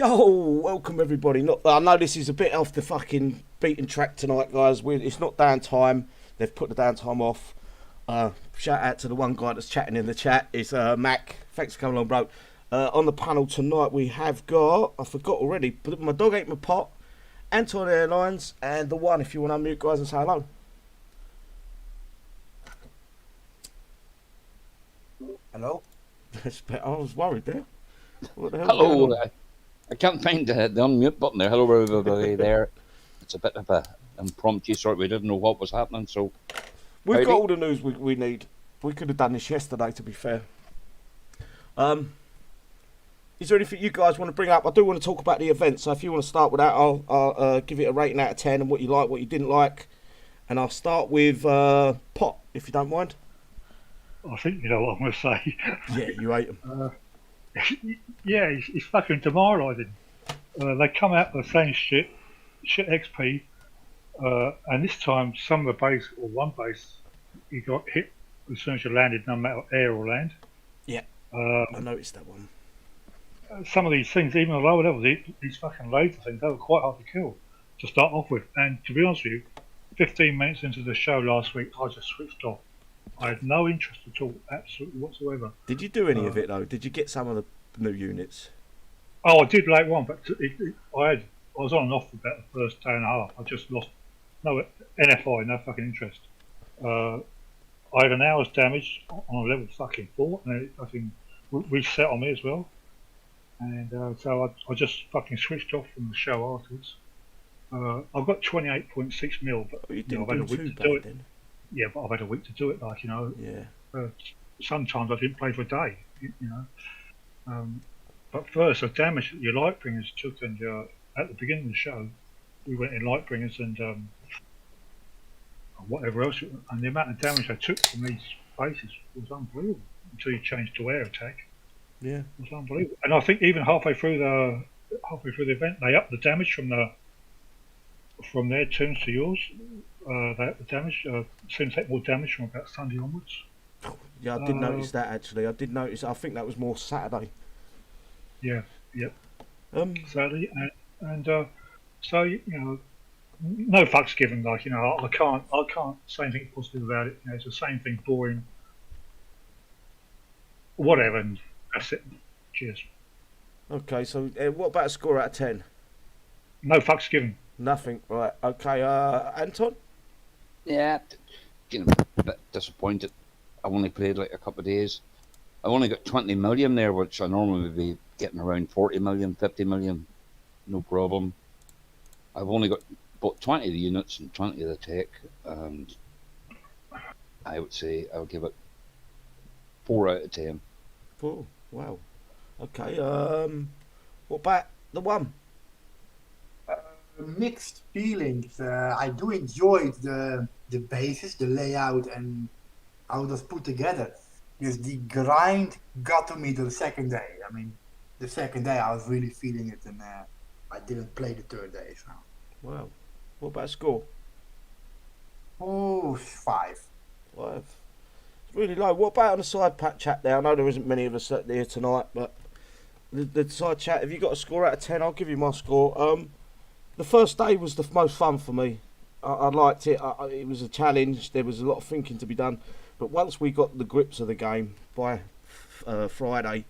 Yo, welcome everybody. I know this is a bit off the fucking beaten track tonight, guys. It's not downtime. They've put the downtime off. Shout out to the one guy that's chatting in the chat. It's Mac. Thanks for coming along, bro. On the panel tonight we have got, I forgot already, but my dog ate my pot, Anton Airlines, and the one, if you want to unmute, guys, and say hello. Hello? I was worried there. What the hell? Hello. I can't find the unmute button there. Hello, everybody there. It's a bit of an impromptu sort. We didn't know what was happening, so... We've got all the news we need. We could have done this yesterday, to be fair. Is there anything you guys want to bring up? I do want to talk about the event, so if you want to start with that, I'll give it a rating out of 10 and what you like, what you didn't like. And I'll start with Pot, if you don't mind. I think you know what I'm going to say. Yeah, you ate them. Yeah, it's fucking demoralising. They come out with the same shit XP, and this time some of the base, or one base, you got hit as soon as you landed, no matter air or land. Yeah, I noticed that one. Some of these things, even at lower levels, these fucking laser things, they were quite hard to kill to start off with. And to be honest with you, 15 minutes into the show last week, I just switched off. I had no interest at all, absolutely whatsoever. Did you do any of it though? Did you get some of the new units? Oh, I did later on, but I was on and off for about the first day and a half. I just lost no NFI, no fucking interest. I had an hour's damage on a level fucking 4, and it fucking reset on me as well. And so I just fucking switched off from the show afterwards. I've got 28.6 mil, but you didn't I've had a do week too to do bad it. then. Yeah, but I've had a week to do it, like, you know. Yeah. Sometimes I didn't play for a day, you know. But first, the damage that your Lightbringers took, and at the beginning of the show, we went in Lightbringers and whatever else, and the amount of damage I took from these bases was unbelievable until you changed to air attack. Yeah, it was unbelievable. And I think even halfway through the event, they upped the damage from their tunes to yours. They upped the damage. Seemed to take more damage from about Sunday onwards. Yeah, I did notice that actually. I did notice. I think that was more Saturday. Yeah, yep. Saturday, and so you know, no fucks given. Like, you know, I can't say anything positive about it. You know, it's the same thing, boring, whatever. And that's it. Cheers. Okay, so what about a score out of 10? No fucks given. Nothing. Right. Okay. Anton. Yeah, you know, a bit disappointed. I only played like a couple of days. I only got 20 million there, which I normally would be getting around 40 million, 50 million, no problem. I've only got about 20 of the units and 20 of the tech, and I would say I'll give it 4 out of 10. 4. Wow. Okay. What about the one? Mixed feelings. I do enjoy the bases, the layout, and how it was put together. Because the grind got to me the second day. I mean, the second day I was really feeling it, and I didn't play the third day. So. Wow. What about score? Oh, 5. 5. It's really low. What about on the side chat there? I know there isn't many of us here tonight, but the side chat, if you got a score out of 10, I'll give you my score. The first day was the most fun for me. I liked it. It was a challenge. There was a lot of thinking to be done. But once we got the grips of the game by Friday,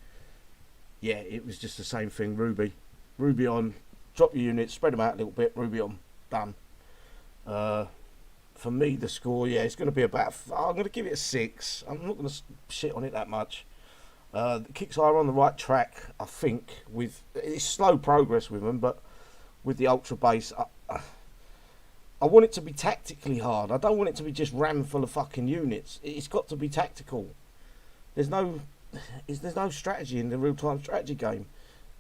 yeah, it was just the same thing. Ruby on, drop your units, spread them out a little bit, Ruby on, done. For me, the score, yeah, it's going to be about, I'm going to give it a 6. I'm not going to shit on it that much. The kicks are on the right track, I think. It's slow progress with them, but with the Ultra Base, I want it to be tactically hard. I don't want it to be just rammed full of fucking units. It's got to be tactical. There's no strategy in the real-time strategy game.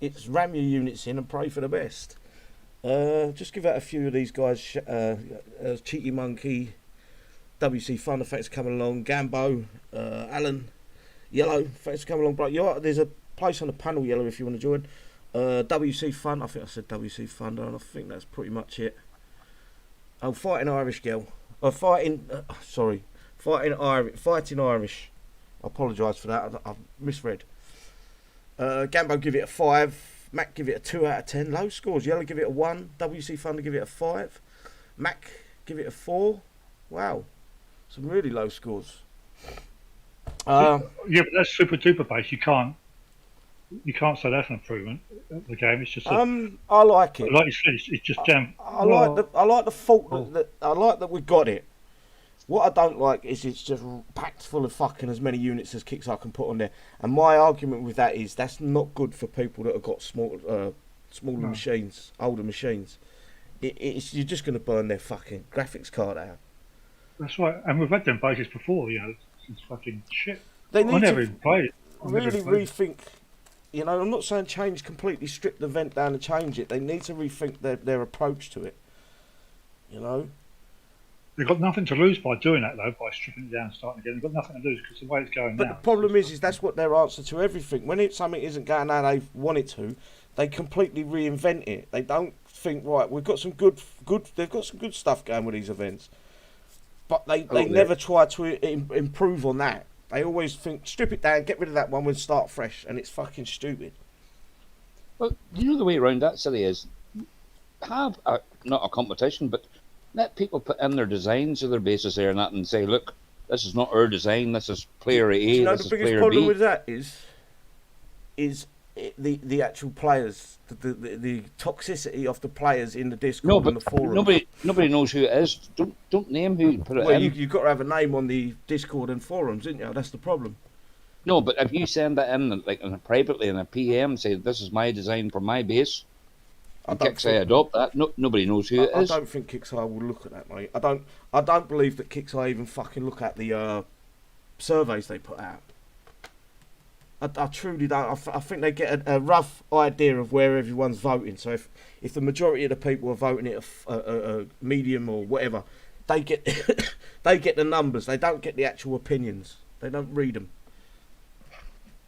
It's ram your units in and pray for the best. Just give out a few of these guys. Cheeky Monkey, WC Fun, thanks for coming along. Gambo, Alan, Yellow, thanks for coming along, bro. There's a place on the panel, Yellow, if you want to join. WC Fun, I think I said WC Fun, and I think that's pretty much it. Oh, Fighting Irish Girl. Fighting Irish. I apologise for that. I've misread. Gambo give it a 5. Mac give it a 2 out of 10. Low scores. Yellow give it a 1. WC Thunder give it a 5. Mac give it a 4. Wow, some really low scores. Yeah, but that's super duper base. You can't say that's an improvement of the game. It's just I like it. like you said, it's just jam. I like the fault that I like that we got it. What I don't like is it's just packed full of fucking as many units as Kickstarter can put on there. And my argument with that is that's not good for people that have got smaller machines, older machines. It's you're just going to burn their fucking graphics card out. That's right, and we've had them bases before. It's fucking shit. They need I never to even played it. really rethink. You know, I'm not saying change completely, strip the vent down and change it. They need to rethink their approach to it. You know. They've got nothing to lose by doing that, though, by stripping it down and starting again. They've got nothing to lose because the way it's going but now. the problem is that's what their answer to everything. When something isn't going how they want it to, they completely reinvent it. They don't think, right, we've got some good. They've got some good stuff going with these events, but they never try to improve on that. They always think, strip it down, get rid of that one, we'll start fresh, and it's fucking stupid. Well, you know the way around that silly is have not a competition, but let people put in their designs of their bases there and that, and say, look, this is not our design. This is player A. You know, this the is biggest player problem B. with that is the actual players, the toxicity of the players in the Discord No, and but the forums. nobody knows who it is. Don't name who you put it Well, in. you've got to have a name on the Discord and forums, didn't you? That's the problem. No, but if you send that in privately in a PM, say this is my design for my base, and Kickstarter adopt that, nobody knows who it is. I don't think Kickstarter will look at that, mate. I don't believe that Kickstarter even fucking look at the surveys they put out. I truly don't. I think they get a rough idea of where everyone's voting. So if the majority of the people are voting it a medium or whatever, they get they get the numbers. They don't get the actual opinions. They don't read them.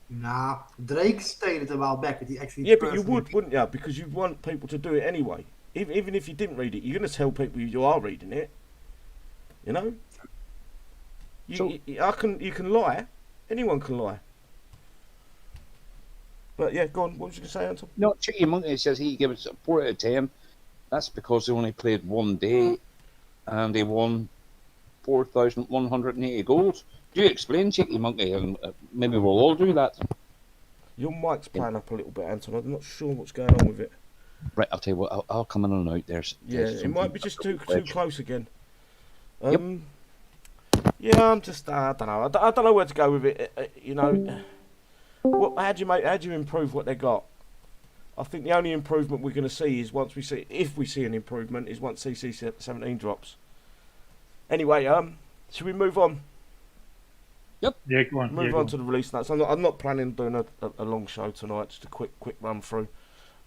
Nah, Drake stated a while back that he actually. Yeah, but you would, wouldn't you? Because you want people to do it anyway. Even if you didn't read it, you're going to tell people you are reading it. You know. You can lie. Anyone can lie. But yeah, go on. What was you going to say, Anton? No, Cheeky Monkey says he gives it a 4 out of 10. That's because they only played one day, and they won 4,180 gold. Do you explain, Cheeky Monkey, and maybe we'll all do that. Your mic's playing up a little bit, Anton. I'm not sure what's going on with it. Right, I'll tell you what. I'll come in and out. There's it might be just too close again. Yep. Yeah, I'm just. I don't know. I don't know where to go with it. You know, how do you improve what they got? I think the only improvement we're going to see is if we see an improvement, is once CC17 drops. Anyway, should we move on? Yep. Yeah, go on. Move on to the release notes. I'm not planning on doing a long show tonight. Just a quick run through.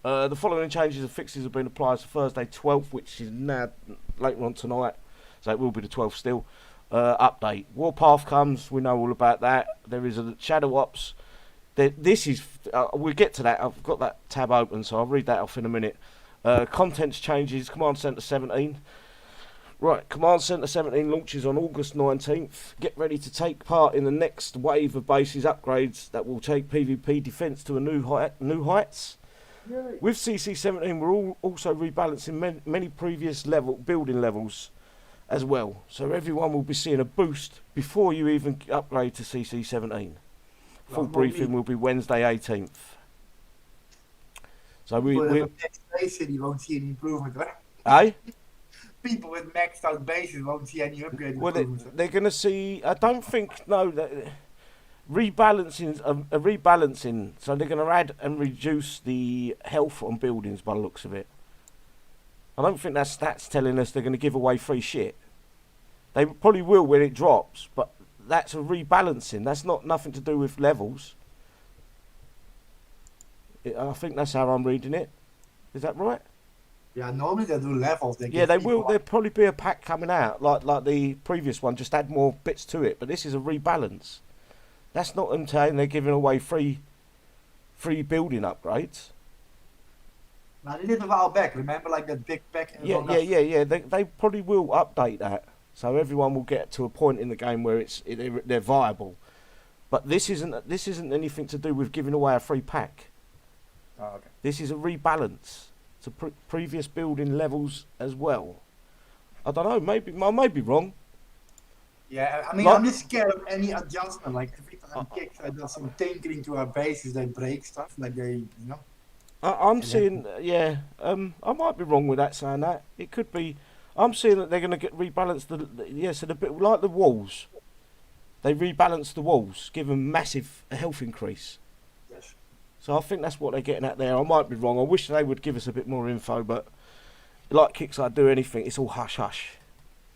The following changes and fixes have been applied to Thursday 12th, which is now later on tonight, so it will be the 12th still. Update. Warpath comes. We know all about that. There is a Shadow Ops. This is. We'll get to that. I've got that tab open, so I'll read that off in a minute. Contents changes. Command Center 17. Right, Command Center 17 launches on August 19th. Get ready to take part in the next wave of bases upgrades that will take PvP defense to a new heights. Yay. With CC17, we're also rebalancing many previous building levels as well. So everyone will be seeing a boost before you even upgrade to CC17. Full briefing will be Wednesday 18th. So we next base you won't see any improvement, right? Eh? People with maxed out bases won't see any upgrade. Well, they're going to see. I don't think that rebalancing. So they're going to add and reduce the health on buildings by the looks of it. I don't think that's telling us they're going to give away free shit. They probably will when it drops, but that's a rebalancing. That's nothing to do with levels. I think that's how I'm reading it. Is that right? Yeah, normally they do levels. They will. There'll probably be a pack coming out like the previous one. Just add more bits to it. But this is a rebalance. That's not them saying they're giving away free building upgrades. Now they did a while back. Remember, like that big pack. Yeah. They probably will update that, so everyone will get to a point in the game where they're viable. But this isn't anything to do with giving away a free pack. Oh, okay. This is a rebalance to previous building levels as well. I don't know. Maybe I may be wrong. Yeah, I mean, Like- I'm just scared of any adjustment. Like every time Kickstarter does some tinkering to our bases, they break stuff. Like I'm And seeing, I might be wrong with that, saying that. It could be. I'm seeing that they're going to get rebalanced. So the bit like the walls, they rebalance the walls, give them massive health increase. Yes. So I think that's what they're getting at there. I might be wrong. I wish they would give us a bit more info, but like Kickstarter do anything, it's all hush hush.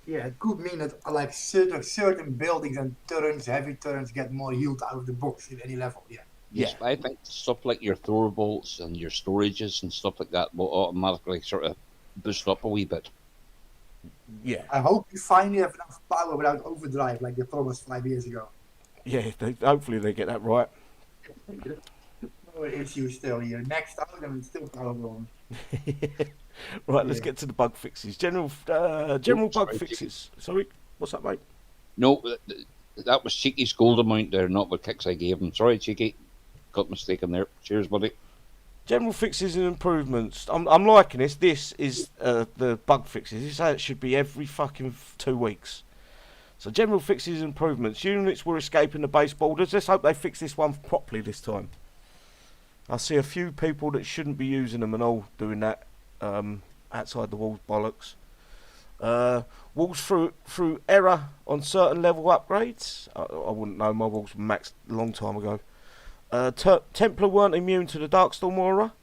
Yeah, it could mean that like certain buildings and turrets, heavy turrets, get more yield out of the box at any level. Yeah. Yes, Yeah. I think stuff like your throwables and your storages and stuff like that will automatically sort of boost up a wee bit. Yeah, I hope we finally have enough power without overdrive, like they promised 5 years ago. yeah. Hopefully they get that right. No issue still here. Next out, and it's still power on. Right, let's Yeah. get to the bug fixes. General bug sorry, fixes. Sorry, what's up, mate? No, that was Cheeky's gold amount there, not what kicks I gave him. Sorry, Cheeky. Got mistaken there. Cheers, buddy. General fixes and improvements. I'm liking this. This is the bug fixes. This is how it should be every fucking 2 weeks. So general fixes and improvements. Units were escaping the base borders. Let's hope they fix this one properly this time. I see a few people that shouldn't be using them and all doing that outside the walls bollocks. Walls through error on certain level upgrades. I wouldn't know. My walls were maxed a long time ago. Templar weren't immune to the Darkstorm aura.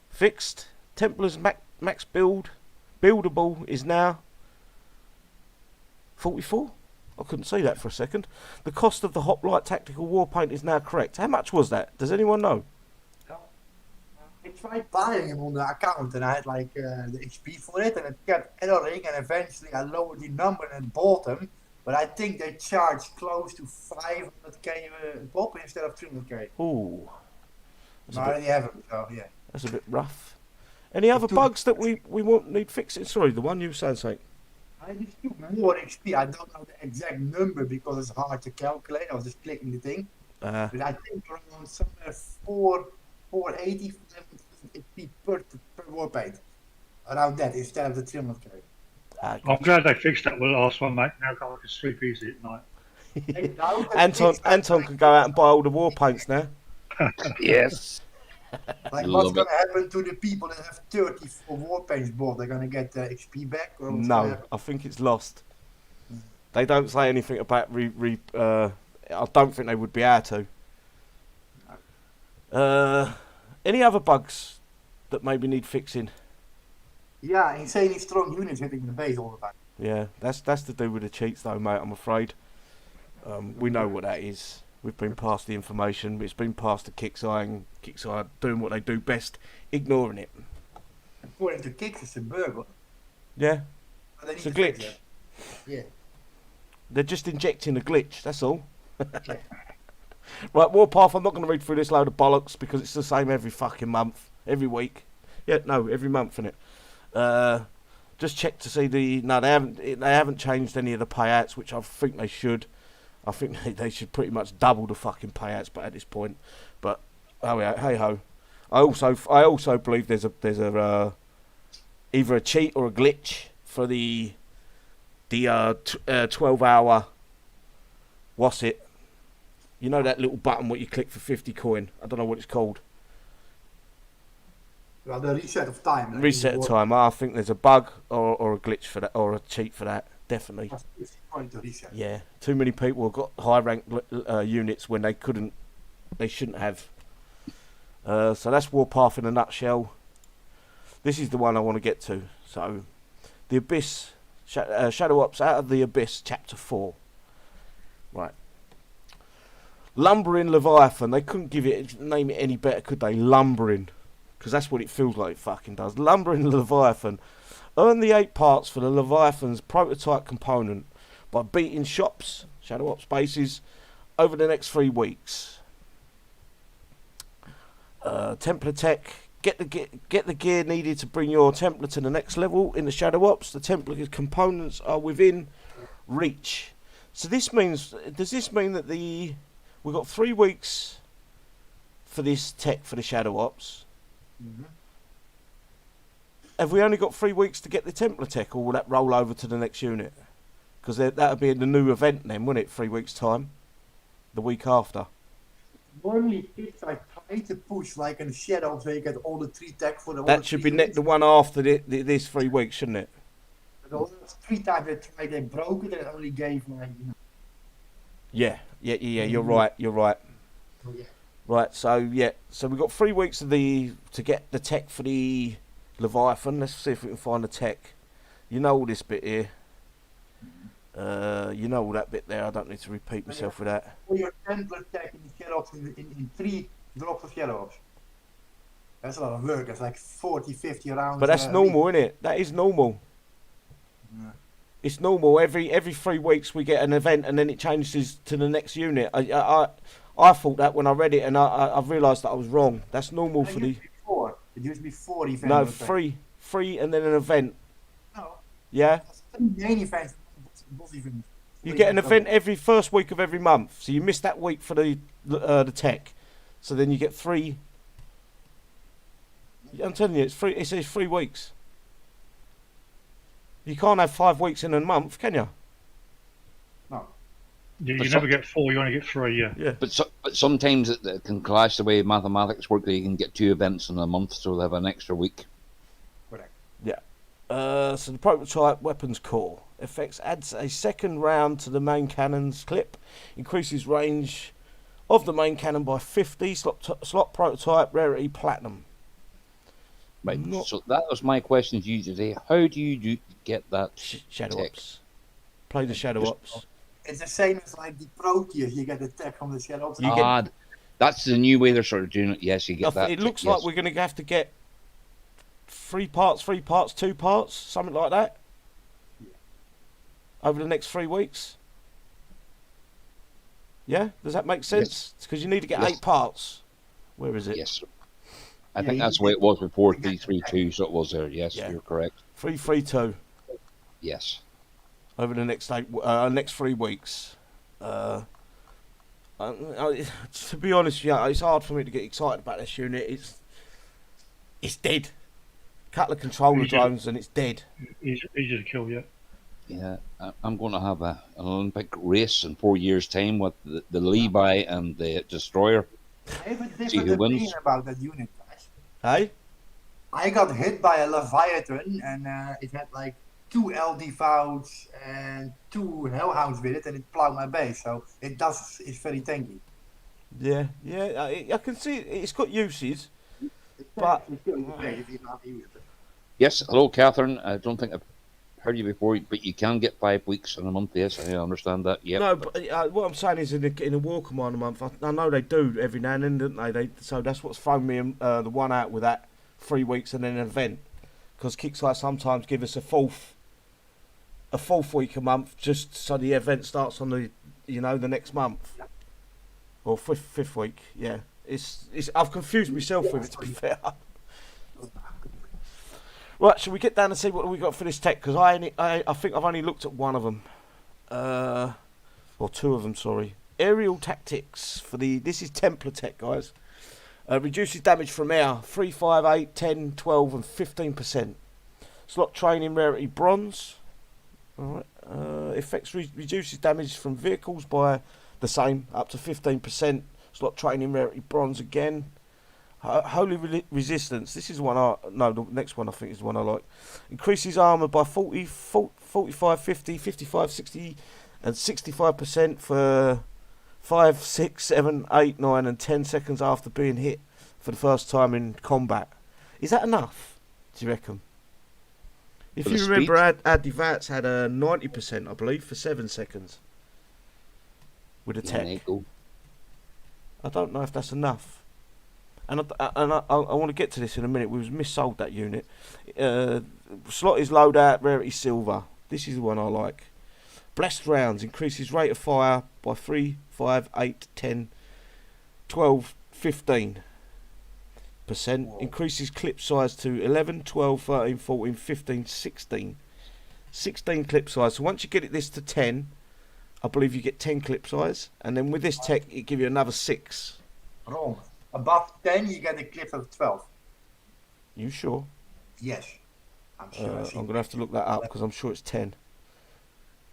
Fixed. Templar's max buildable is now 44. I couldn't see that for a second. The cost of the Hoplite Tactical Warpaint is now correct. How much was that? Does anyone know? I tried buying him on the account and I had like the XP for it and it kept erroring and eventually I lowered the number and bought him. But I think they charge close to 500k pop instead of 300k. Ooh. No, I already have him, so yeah. That's a bit rough. Any other bugs that we won't need fixing? Sorry, the one you were saying, Saint. I just took more XP. I don't know the exact number because it's hard to calculate. I was just clicking the thing. But I think around somewhere 480 XP per warpaint. Around that instead of the 300k. I'm glad they fixed that with the last one, mate. Now I can sleep easy at night. Anton can go out and buy all the war paints now. Yes. Like Love what's going to it. happen to the people that have 34 warpaints bought? They're going to get XP back? Or what's gonna No, happen? I think it's lost. They don't say anything about I don't think they would be able to. Any other bugs that maybe need fixing? Yeah, insanely strong units hitting the base all the time. Yeah, that's to do with the cheats though, mate, I'm afraid. We know what that is. We've been past the information. It's been past the Kickside doing what they do best, ignoring it. According to Kicks, it's a burgle. Yeah, But they it's need a to fix glitch. it. Yeah. They're just injecting a glitch, that's all. Right, Warpath, I'm not going to read through this load of bollocks because it's the same every fucking month, every week. Yeah, no, every month, innit? Just check to see they haven't changed any of the payouts, which I think they should. I think they should pretty much double the fucking payouts, but at this point, but oh yeah, hey ho. I also believe there's a either a cheat or a glitch for the 12-hour. What's it? You know that little button what you click for 50 coin? I don't know what it's called. Well, the reset of time. like, Reset in the time. I think there's a bug or a glitch for that, or a cheat for that. Definitely. war- It's going to reset. Yeah. Too many people have got high rank units when they shouldn't have. So that's Warpath in a nutshell. This is the one I want to get to. So, the Abyss, Shadow Ops Out of the Abyss, Chapter 4. Right. Lumbering Leviathan. They couldn't name it any better, could they? Lumbering. Because that's what it feels like it fucking does. Lumbering Leviathan. Earn the 8 parts for the Leviathan's prototype component by beating shops, Shadow Ops bases, over the next 3 weeks. Templar Tech. Get the gear needed to bring your Templar to the next level in the Shadow Ops. The Templar components are within reach. So this means, does this mean that we've got 3 weeks for this tech for the Shadow Ops, Mhm. have we only got 3 weeks to get the Templar tech, or will that roll over to the next unit? Because that would be the new event then, wouldn't it? 3 weeks time, the week after. Normally, kids I try to push like in Shadow, so you get all the 3 tech for the. That should be the one after this 3 weeks, shouldn't it? But the last 3 times they tried, they broke it and it only gave like. Yeah. You're right. Oh, yeah. Right. So we've got 3 weeks to get the tech for the Leviathan. Let's see if we can find the tech. You know all this bit here. You know all that bit there. I don't need to repeat myself with that. For your Templar tech in the Shadows in 3 drops of Shadows. That's a lot of work. That's like 40, 50 rounds. But that's normal, isn't it? That is normal. Yeah. It's normal. Every 3 weeks we get an event, and then it changes to the next unit. I thought that when I read it, and I've realised that I was wrong. That's normal for the. It used to be 4 events. No, three, and then an event. No. Yeah. 3 main events. Boss events. You get an event every first week of every month, so you miss that week for the tech. So then you get 3. I'm telling you, it's 3. It says 3 weeks. You can't have 5 weeks in a month, can you? No. You But never get 4, you only get 3, yeah. Yeah. But sometimes it can clash the way mathematics work. That you can get 2 events in a month, so they have an extra week. Correct. Yeah. So the prototype weapons core effects adds a second round to the main cannon's clip, increases range of the main cannon by 50. Slot prototype rarity platinum. Right. Not- So that was my question to you today. How do you get that? Shadow tech? Ops. Play the Shadow Just- Ops. It's the same as like the Proteus. You get the tech from the Shadows. You get- That's the new way they're sort of doing it. Yes, you get that. It looks yes. like we're going to have to get 3 parts, 2 parts, something like that. Over the next 3 weeks. Yeah, does that make sense? Because you need to get Yes. 8 parts. Where is it? Yes. I Yeah, think you that's the get- way it was before you get 332, so it was there. Yes, Yeah. you're correct. 332 Yes. over the next next 3 weeks. To be honest, yeah, it's hard for me to get excited about this unit. It's dead. Couple of controller drones and it's dead. Easy to kill, yeah. Yeah, I'm going to have an Olympic race in 4 years' time with the Levi and the Destroyer. I have a See different who wins. opinion about that unit, guys. Hey? I got hit by a Leviathan and it had like 2 LD Vouts and 2 Hellhounds with it, and it plowed my base. So it's very tanky. Yeah, I can see it's got uses. But- It's killing the base if you know how to use it. Yes, hello, Catherine. I don't think I've heard you before, but you can get 5 weeks in a month. Yes, I understand that. Yeah. No, but what I'm saying is in a War Commander month, I know they do every now and then, don't they? So that's what's thrown me the one out with that 3 weeks and then an event. Because Kickstarter sometimes give us a fourth week a month, just so the event starts on the next month or fifth week. Yeah, it's I've confused myself with it, to be fair. Right, shall we get down and see what we got for this tech? Because I think I've only looked at one of them, or 2 of them. Sorry, aerial tactics for this is Templar tech, guys. Reduces damage from air 3, 5, 8, 10, 12, and 15%. Slot training rarity bronze. All right. Effects reduces damage from vehicles by the same, up to 15%. Slot training rarity bronze again. Holy resistance. This is the one the next one I think is the one I like. Increases armor by 40, 45, 50, 55, 60, and 65% for 5, 6, 7, 8, 9, and 10 seconds after being hit for the first time in combat. Is that enough? Do you reckon? If For you the remember, speed? our Devats had a 90%, I believe, for 7 seconds with a Yeah, tech. there you go. I don't know if that's enough. And I want to get to this in a minute. We was missold that unit. Slot is loadout, rarity silver. This is the one I like. Blessed rounds increases rate of fire by 3, 5, 8, 10, 12, 15%. Increases clip size to 11, 12, 13, 14, 15, 16. 16 clip size. So once you get this to 10, I believe you get 10 clip size. And then with this tech, it give you another 6. Wrong. Above 10, you get a clip of 12. You sure? Yes, I'm sure. I'm gonna have to look that up because I'm sure it's 10.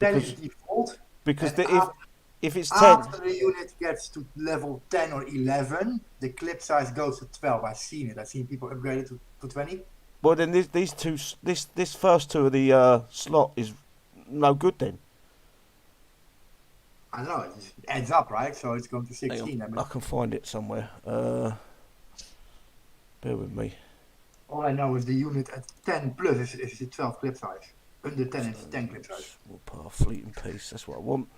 10 is Because default. because And if it's 10, after the unit gets to level 10 or 11, the clip size goes to 12. I've seen it. I've seen people upgrade it to 20. well then this first two of the slot is no good then. I don't know, it just adds up, right? So it's going to Hang 16. I on, mean, I can find it somewhere. Bear with me. all I know is the unit at 10 plus is the 12 clip size. Under 10 it's 10 clip size. Warpath, fleet and peace. That's what I want.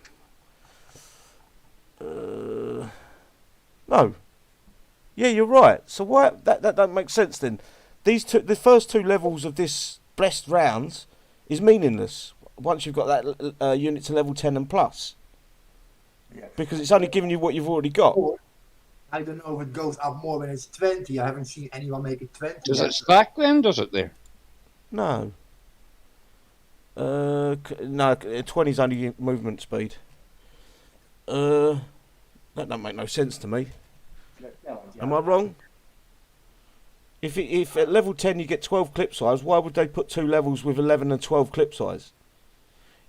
No. Yeah, you're right. So why that don't make sense then? The first two levels of this blessed rounds is meaningless once you've got that unit to level 10 and plus, Yeah. because it's only giving you what you've already got. Or, I don't know if it goes up more when it's 20. I haven't seen anyone make it 20. Does yet. it stack then? Does it there? No. No, 20 is only movement speed. That don't make no sense to me. Am I wrong? If at level 10 you get 12 clip size, why would they put two levels with 11 and 12 clip size?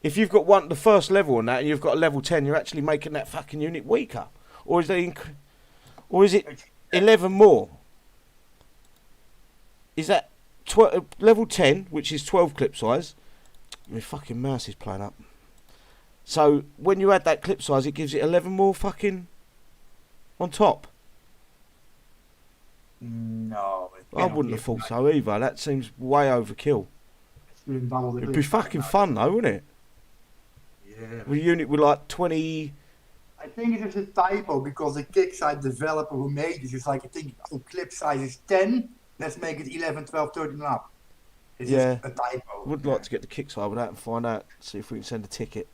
If you've got the first level on that and you've got a level 10, you're actually making that fucking unit weaker. Or is it 11 more? Is that level 10, which is 12 clip size? My fucking mouse is playing up. So when you add that clip size, it gives it 11 more fucking on top. No. I wouldn't have thought so either. That seems way overkill. It'd be fucking fun though, wouldn't it? Yeah. With a unit with like 20. I think it's just a typo because the kickside developer who made this is like, I think clip size is 10. Let's make it 11, 12, 13 and up. It's Yeah. just a typo. Would like to get the kickside with that and find out, see if we can send a ticket.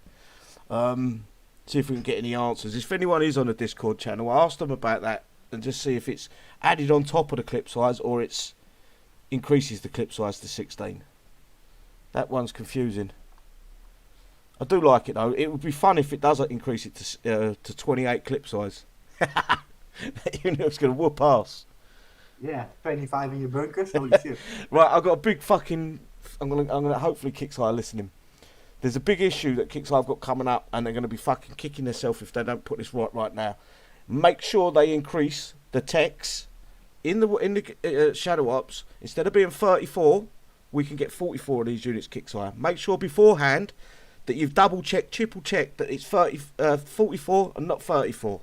See if we can get any answers. If anyone is on the Discord channel, ask them about that and just see if it's added on top of the clip size or it's increases the clip size to 16. That one's confusing. I do like it though. It would be fun if it does increase it to 28 clip size. That unit's gonna whoop ass. Yeah, 25 in your bunkers. Holy shit. Right, I've got a big fucking. I'm gonna hopefully Kickstarter listening. There's a big issue that Kickstarter have got coming up, and they're gonna be fucking kicking themselves if they don't put this right now. Make sure they increase the techs in the Shadow Ops. Instead of being 34, we can get 44 of these units Kickstarter. Make sure beforehand that you've double checked, triple checked that it's 44 and not 34.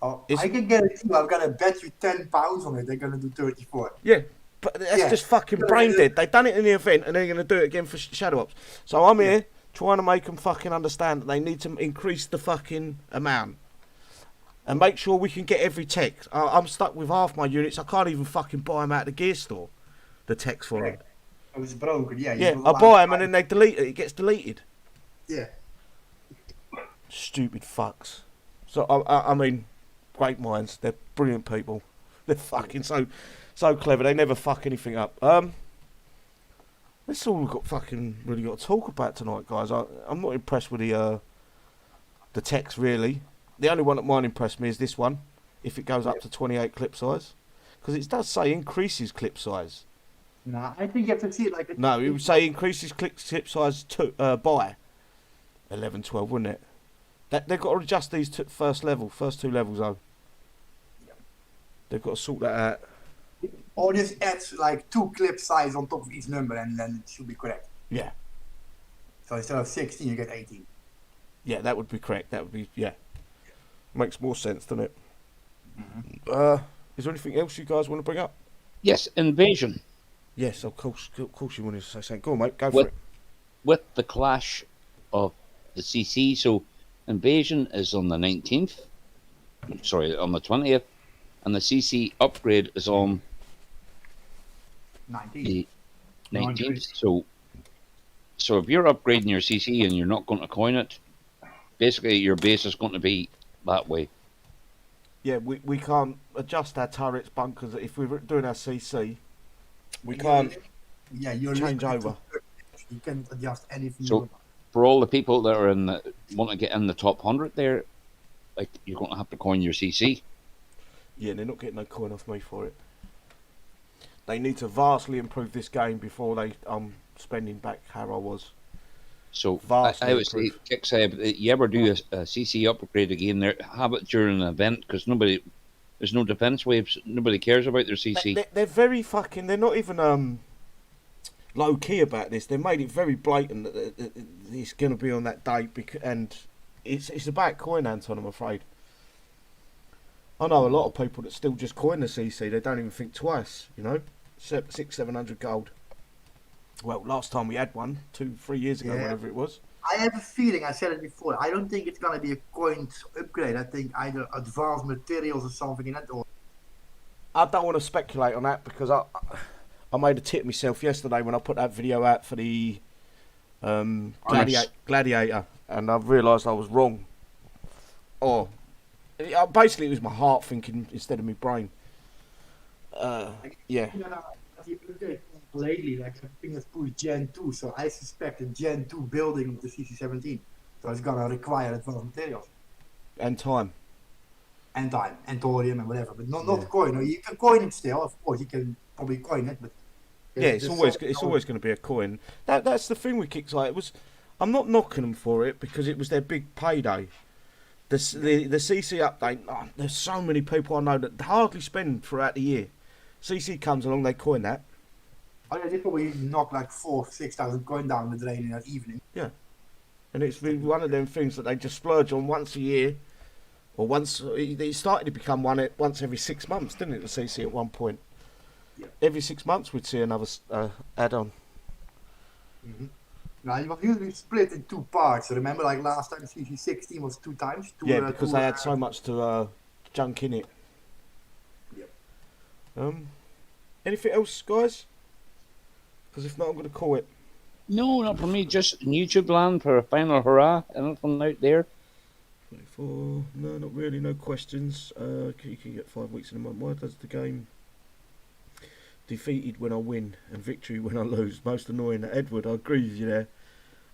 Oh, I can get it too. I've got to bet you £10 on it. They're going to do 34. Yeah, but that's just fucking brain dead. They've done it in the event and they're going to do it again for Shadow Ops. So I'm here trying to make them fucking understand that they need to increase the fucking amount. And make sure we can get every tech. I'm stuck with half my units. I can't even fucking buy them out of the gear store. The techs for them. Oh, it's broken. Yeah. Yeah, I buy them and then they delete it. It gets deleted. Yeah. Stupid fucks. So I mean, great minds. They're brilliant people. They're fucking so clever. They never fuck anything up. That's all we've got fucking really got to talk about tonight, guys. I'm not impressed with the text really. The only one that might impress me is this one, if it goes up to 28 clip size, because it does say increases clip size. Nah, I think you have to see it like. No, it would say increases clip size by 11, 12, wouldn't it? They've got to adjust these first two levels though. They've got to sort that out. Or just adds like 2 clip size on top of each number and then it should be correct. Yeah. So instead of 16 you get 18. Yeah, that would be correct. That would be, yeah. Makes more sense, doesn't it? Mm-hmm. Is there anything else you guys want to bring up? Yes, invasion. Yes, of course you wanted to say something. Go on, mate, go for it. With the clash of the CC, so invasion is on the 19th. Sorry, on the 20th. And the CC upgrade is on 19. the 19th. So if you're upgrading your CC and you're not going to coin it, basically your base is going to be that way. Yeah, we can't adjust our turrets, bunkers. If we're doing our CC, we can't you're change over. You can adjust anything. So for all the people that are want to get in the top 100 there, like you're going to have to coin your CC. Yeah, they're not getting no coin off me for it. They need to vastly improve this game before they spending back how I was. So Vastly I would say, improve. Kick, you ever do a CC upgrade again? There, have it during an event because there's no defense waves. Nobody cares about their CC. They're very fucking. They're not even low key about this. They made it very blatant that it's going to be on that date, and it's about coin, Anton. I'm afraid. I know a lot of people that still just coin the CC. They don't even think twice. You know, 600-700 gold. Well, last time we had one, 2-3 years ago, whatever it was. I have a feeling, I said it before, I don't think it's going to be a coins upgrade. I think either advanced materials or something in that order. I don't want to speculate on that because I made a tip myself yesterday when I put that video out for the Gladiator, and I've realised I was wrong. Basically it was my heart thinking instead of my brain. Yeah. Lately, like I think it's pushed Gen 2, so I suspect a Gen 2 building of the CC17. So it's gonna require advanced materials. And time. And time, and thorium and whatever, but not coin. No, you can coin it still, of course, you can probably coin it, but yeah, it's always going to be a coin. That's the thing with Kickstarter. I'm not knocking them for it because it was their big payday. The CC update. There's so many people I know that hardly spend throughout the year. CC comes along, they coin that. Oh yeah, they probably knock like 4,000-6,000 coin down the drain in that evening. Yeah, and it's been one of them things that they just splurge on once a year, or once. It started to become once every 6 months, didn't it? The CC at one point. Yeah. Every 6 months we'd see another add-on. Mm-hmm. Now it was usually split in 2 parts. Remember, like last time, CC16 was 2 times. Because they had so much to junk in it. Yeah. Anything else, guys? Because if not, I'm going to call it. No, not for me. Just in YouTube land for a final hurrah. Anything out there? 24. No, not really. No questions. You can get 5 weeks in a month. Why does the game defeated when I win and victory when I lose? Most annoying. Edward, I agree with you there.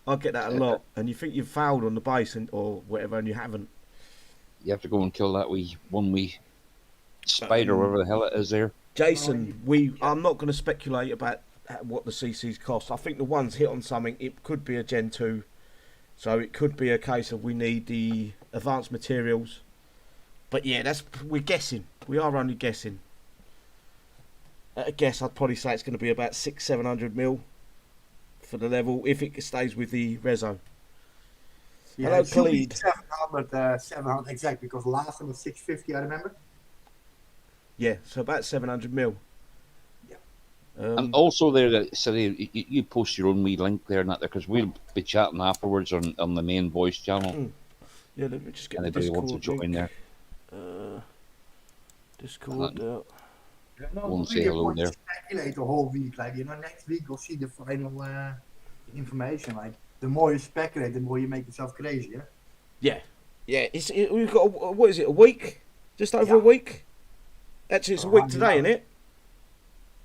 I get that a lot. And you think you've fouled on the base or whatever, and you haven't. You have to go and kill that wee spider, whatever the hell it is there. Jason, I'm not going to speculate about what the CCs cost. I think the ones hit on something. It could be a Gen 2. So it could be a case of we need the advanced materials. But yeah, we're guessing. We are only guessing. At a guess, I'd probably say it's going to be about 600-700 mil for the level if it stays with the Rezo. Yeah, Hello, it should be Khalid. 700 exactly, because last time was 650, I remember. Yeah, so about 700 mil. Yeah. And also there, City, you post your own wee link there and that there, because we'll be chatting afterwards on the main voice channel. Yeah, let me just get Anybody the Discord wants to join link. there. Discord. Won't say hello there. Speculate the whole week, like next week we'll see the final information. Like the more you speculate, the more you make yourself crazy. Yeah. Yeah. We've got what is it? A week? Just over a week. Actually, it's a week today, isn't it?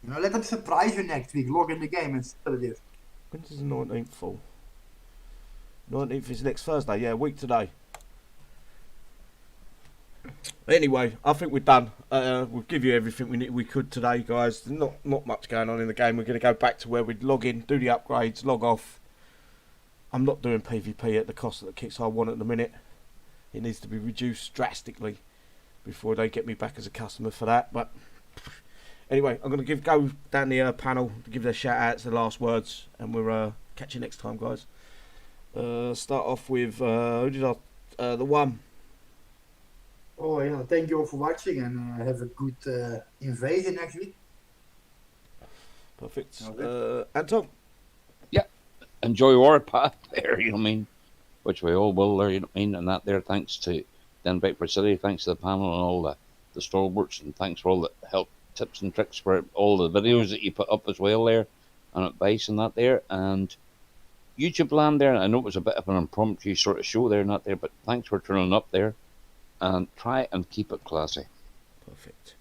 Let them surprise you next week. Log in the game and see what it is. When does the 19th fall? 19th is next Thursday. Yeah, a week today. Anyway, I think we're done. We'll give you everything we could today, guys. There's not much going on in the game. We're going to go back to where we'd log in, do the upgrades, log off. I'm not doing PvP at the cost that the kits I want at the minute. It needs to be reduced drastically before they get me back as a customer for that. But anyway, I'm going to go down the panel to give their shout outs, the last words, and we'll catch you next time, guys. Start off with the one. Oh yeah, thank you all for watching, and have a good invasion next week. Perfect. Anton? Yeah, enjoy Warpath there, you know what I mean? Which we all will there, you know what I mean? And that there, thanks to Dan Beckford City, thanks to the panel and all the stalwarts, and thanks for all the help, tips and tricks for all the videos that you put up as well there, and advice and that there, and YouTube land there. I know it was a bit of an impromptu sort of show there and that there, but thanks for turning up there. And try and keep it classy. Perfect.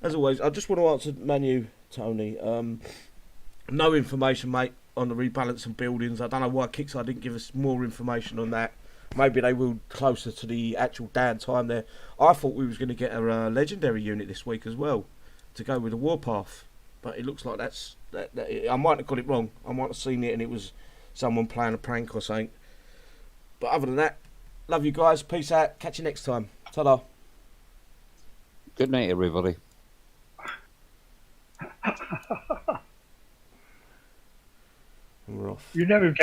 As always, I just want to answer Manu, Tony. No information, mate, on the rebalancing buildings. I don't know why Kickstarter didn't give us more information on that. maybe they will closer to the actual downtime there. I thought we was going to get a legendary unit this week as well to go with the Warpath, but it looks like that. I might have got it wrong. I might have seen it and it was someone playing a prank or something. But other than that, love you guys. Peace out. Catch you next time. Ta-da. Good night, everybody. We're off. You never gave